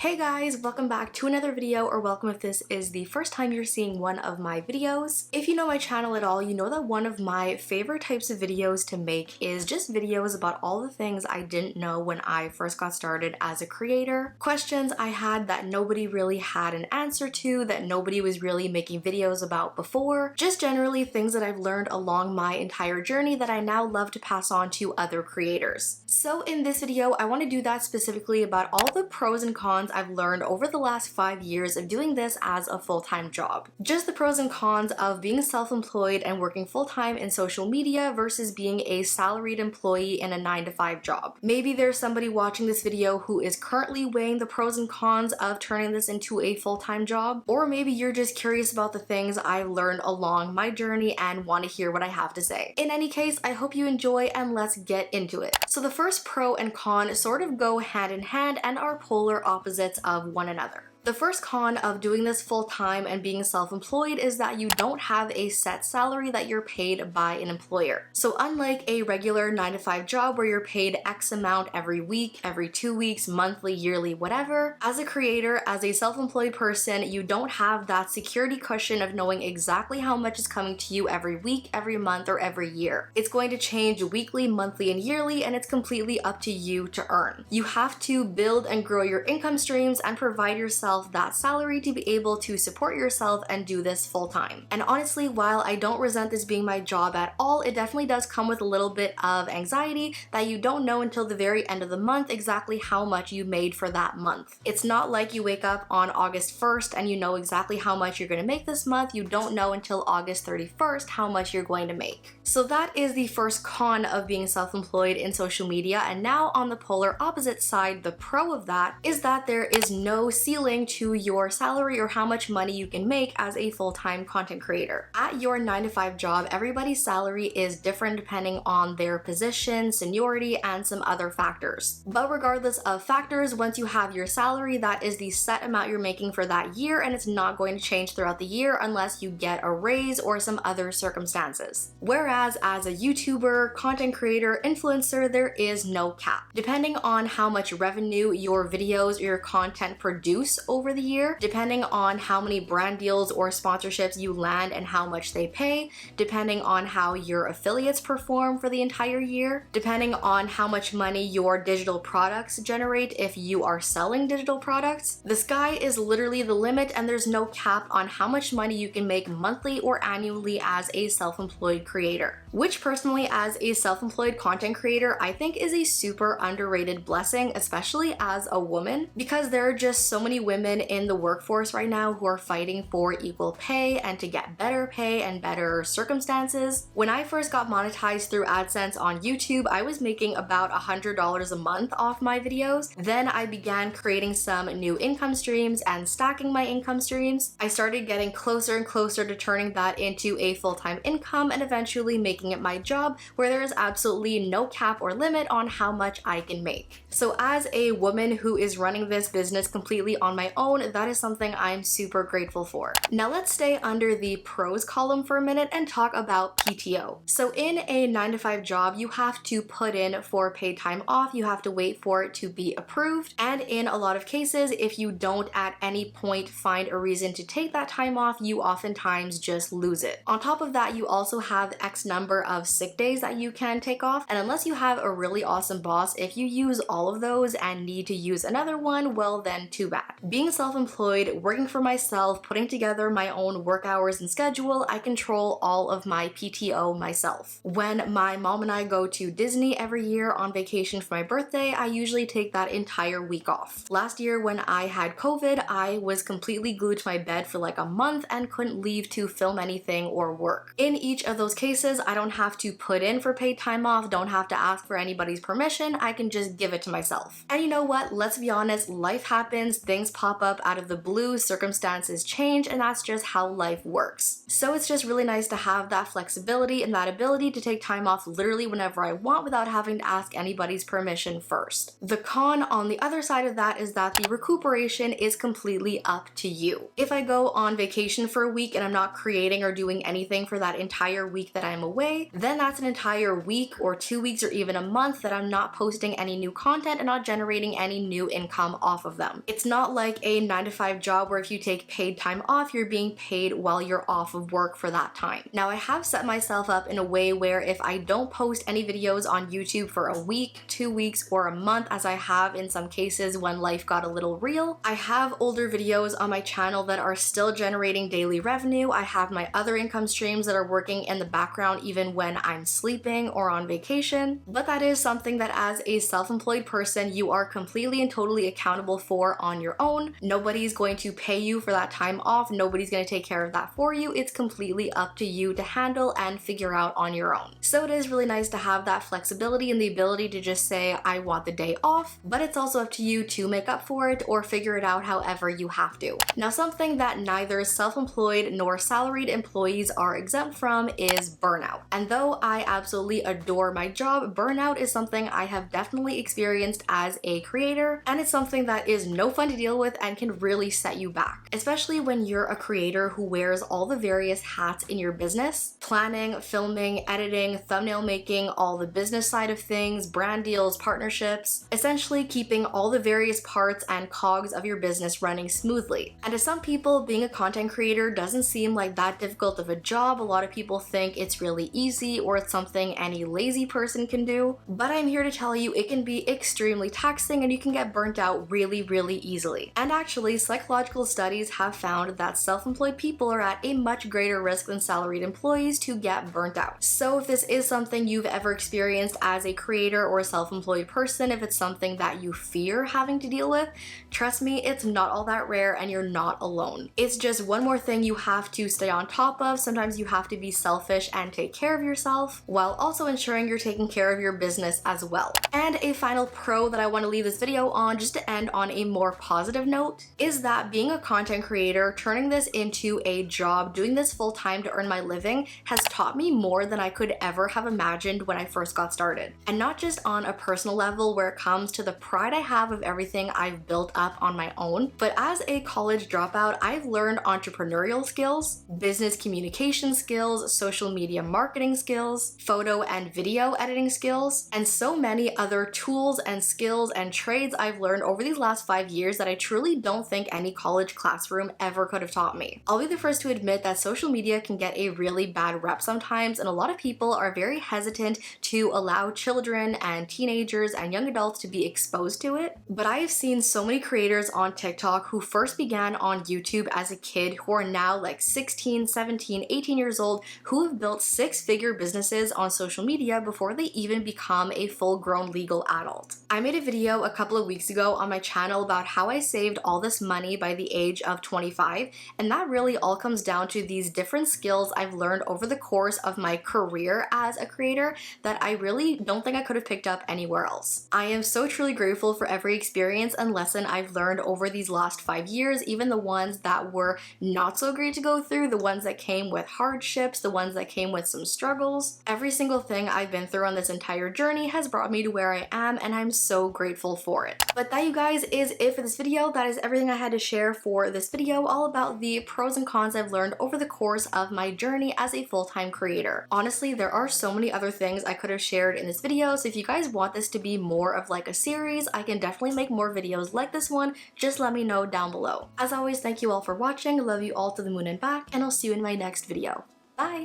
Hey guys, welcome back to another video, or welcome if this is the first time you're seeing one of my videos. If you know my channel at all, you know that one of my favorite types of videos to make is just videos about all the things I didn't know when I first got started as a creator. Questions I had that nobody really had an answer to, that nobody was really making videos about before. Just generally things that I've learned along my entire journey that I now love to pass on to other creators. So in this video, I want to do that specifically about all the pros and cons I've learned over the last 5 years of doing this as a full-time job. Just the pros and cons of being self-employed and working full-time in social media versus being a salaried employee in a 9-to-5 job. Maybe there's somebody watching this video who is currently weighing the pros and cons of turning this into a full-time job, or maybe you're just curious about the things I've learned along my journey and want to hear what I have to say. In any case, I hope you enjoy and let's get into it. So the first pro and con sort of go hand in hand and are polar opposites of one another. The first con of doing this full-time and being self-employed is that you don't have a set salary that you're paid by an employer. So unlike a regular 9-to-5 job where you're paid X amount every week, every 2 weeks, monthly, yearly, whatever, as a creator, as a self-employed person, you don't have that security cushion of knowing exactly how much is coming to you every week, every month, or every year. It's going to change weekly, monthly, and yearly, and it's completely up to you to earn. You have to build and grow your income streams and provide yourself that salary to be able to support yourself and do this full time. And honestly, while I don't resent this being my job at all, it definitely does come with a little bit of anxiety that you don't know until the very end of the month exactly how much you made for that month. It's not like you wake up on August 1st and you know exactly how much you're going to make this month. You don't know until August 31st how much you're going to make. So that is the first con of being self-employed in social media. And now on the polar opposite side, the pro of that is that there is no ceiling to your salary or how much money you can make as a full-time content creator. At your 9-to-5 job, everybody's salary is different depending on their position, seniority, and some other factors. But regardless of factors, once you have your salary, that is the set amount you're making for that year, and it's not going to change throughout the year unless you get a raise or some other circumstances. Whereas as a YouTuber, content creator, influencer, there is no cap. Depending on how much revenue your videos or your content produce over the year, depending on how many brand deals or sponsorships you land and how much they pay, depending on how your affiliates perform for the entire year, depending on how much money your digital products generate if you are selling digital products. The sky is literally the limit, and there's no cap on how much money you can make monthly or annually as a self-employed creator. Which personally, as a self-employed content creator, I think is a super underrated blessing, especially as a woman, because there are just so many women in the workforce right now who are fighting for equal pay and to get better pay and better circumstances. When I first got monetized through AdSense on YouTube, I was making about $100 a month off my videos. Then I began creating some new income streams and stacking my income streams. I started getting closer and closer to turning that into a full-time income and eventually making it my job, where there is absolutely no cap or limit on how much I can make. So as a woman who is running this business completely on my own, that is something I'm super grateful for. Now let's stay under the pros column for a minute and talk about PTO. So in a 9-to-5 job, you have to put in for paid time off. You have to wait for it to be approved. And in a lot of cases, if you don't at any point find a reason to take that time off, you oftentimes just lose it. On top of that, you also have X number of sick days that you can take off. And unless you have a really awesome boss, if you use all of those and need to use another one, well then too bad. Being self-employed, working for myself, putting together my own work hours and schedule, I control all of my PTO myself. When my mom and I go to Disney every year on vacation for my birthday, I usually take that entire week off. Last year when I had COVID, I was completely glued to my bed for like a month and couldn't leave to film anything or work. In each of those cases, I don't have to put in for paid time off, don't have to ask for anybody's permission, I can just give it to myself. And you know what? Let's be honest, life happens, things pop pop up out of the blue, circumstances change, and that's just how life works. So it's just really nice to have that flexibility and that ability to take time off literally whenever I want without having to ask anybody's permission first. The con on the other side of that is that the recuperation is completely up to you. If I go on vacation for a week and I'm not creating or doing anything for that entire week that I'm away, then that's an entire week or 2 weeks or even a month that I'm not posting any new content and not generating any new income off of them. It's not like a 9-to-5 job where if you take paid time off, you're being paid while you're off of work for that time. Now, I have set myself up in a way where if I don't post any videos on YouTube for a week, 2 weeks, or a month, as I have in some cases when life got a little real, I have older videos on my channel that are still generating daily revenue. I have my other income streams that are working in the background even when I'm sleeping or on vacation. But that is something that as a self-employed person, you are completely and totally accountable for on your own. Nobody's going to pay you for that time off. Nobody's going to take care of that for you. It's completely up to you to handle and figure out on your own. So it is really nice to have that flexibility and the ability to just say, I want the day off, but it's also up to you to make up for it or figure it out however you have to. Now, something that neither self-employed nor salaried employees are exempt from is burnout. And though I absolutely adore my job, burnout is something I have definitely experienced as a creator, and it's something that is no fun to deal with and can really set you back, especially when you're a creator who wears all the various hats in your business: planning, filming, editing, thumbnail making, all the business side of things, brand deals, partnerships, essentially keeping all the various parts and cogs of your business running smoothly. And to some people, being a content creator doesn't seem like that difficult of a job. A lot of people think it's really easy or it's something any lazy person can do, but I'm here to tell you it can be extremely taxing and you can get burnt out really, really easily. And actually, psychological studies have found that self-employed people are at a much greater risk than salaried employees to get burnt out. So if this is something you've ever experienced as a creator or a self-employed person, if it's something that you fear having to deal with, trust me, it's not all that rare and you're not alone. It's just one more thing you have to stay on top of. Sometimes you have to be selfish and take care of yourself while also ensuring you're taking care of your business as well. And a final pro that I want to leave this video on, just to end on a more positive note, is that being a content creator, turning this into a job, doing this full time to earn my living, has taught me more than I could ever have imagined when I first got started. And not just on a personal level where it comes to the pride I have of everything I've built up on my own, but as a college dropout, I've learned entrepreneurial skills, business communication skills, social media marketing skills, photo and video editing skills, and so many other tools and skills and trades I've learned over these last 5 years that I truly don't think any college classroom ever could have taught me. I'll be the first to admit that social media can get a really bad rep sometimes, and a lot of people are very hesitant to allow children and teenagers and young adults to be exposed to it. But I have seen so many creators on TikTok who first began on YouTube as a kid who are now like 16, 17, 18 years old, who have built 6-figure businesses on social media before they even become a full-grown legal adult. I made a video a couple of weeks ago on my channel about how I saved all this money by the age of 25, and that really all comes down to these different skills I've learned over the course of my career as a creator that I really don't think I could have picked up anywhere else. I am so truly grateful for every experience and lesson I've learned over these last 5 years, even the ones that were not so great to go through, the ones that came with hardships, the ones that came with some struggles. Every single thing I've been through on this entire journey has brought me to where I am, and I'm so grateful for it. But that, you guys, is it for this video. That is everything I had to share for this video, all about the pros and cons I've learned over the course of my journey as a full-time creator. Honestly, there are so many other things I could have shared in this video, so if you guys want this to be more of like a series, I can definitely make more videos like this one. Just let me know down below. As always, thank you all for watching. Love you all to the moon and back, and I'll see you in my next video. Bye!